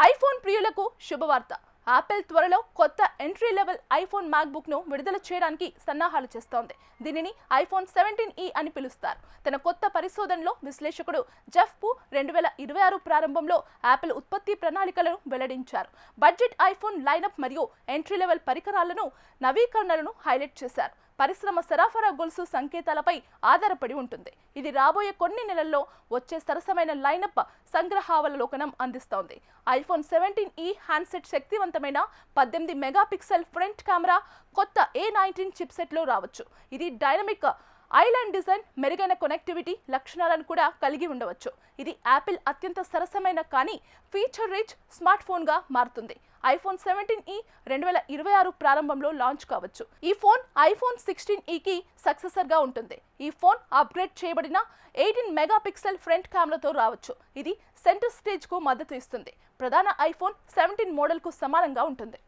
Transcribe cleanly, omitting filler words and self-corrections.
IPhone ప్రియులకు శుభవార్త. Apple త్వరలో కొత్త ఎంట్రీ లెవెల్ ఐఫోన్ మ్యాక్బుక్ ను విడుదల చేయడానికి సన్నాహాలు చేస్తోంది. దీనిని ఐఫోన్ 17e అని పిలుస్తారు. తన కొత్త పరిశోధనలో విశ్లేషకుడు జెఫ్ పు 2026 ప్రారంభంలో యాపిల్ ఉత్పత్తి ప్రణాళికలను వెల్లడించారు. బడ్జెట్ ఐఫోన్ లైనప్ మరియు ఎంట్రీ లెవెల్ పరికరాలను నవీకరణలను హైలైట్ చేశారు. పరిశ్రమ సరఫరా గొలుసు సంకేతాలపై ఆధారపడి ఉంటుంది. ఇది రాబోయే కొన్ని నెలల్లో వచ్చే సరసమైన లైనప్ సంగ్రహావలోకనం అందిస్తోంది. ఐఫోన్ 17e హ్యాండ్సెట్ శక్తివంతమైన 18 మెగాపిక్సెల్ ఫ్రంట్ కెమెరా కొత్త A19 చిప్సెట్లో రావచ్చు. ఇది డైనమిక్ ఐలాండ్ డిజైన్, మెరుగైన కనెక్టివిటీ లక్షణాలను కూడా కలిగి ఉండవచ్చు. ఇది యాపిల్ అత్యంత సరసమైన కానీ ఫీచర్ రిచ్ స్మార్ట్ ఫోన్ గా మారుతుంది. ఐఫోన్ 17e 2026 ప్రారంభంలో లాంచ్ కావచ్చు. ఈ ఫోన్ ఐఫోన్ 16eకి సక్సెసర్ గా ఉంటుంది. ఈ ఫోన్ అప్గ్రేడ్ చేయబడిన 18 మెగాపిక్సెల్ ఫ్రంట్ కెమెరాతో రావచ్చు. ఇది సెంటర్ స్టేజ్ కు మద్దతు ఇస్తుంది. ప్రధాన ఐఫోన్ 17 మోడల్ కు సమానంగా ఉంటుంది.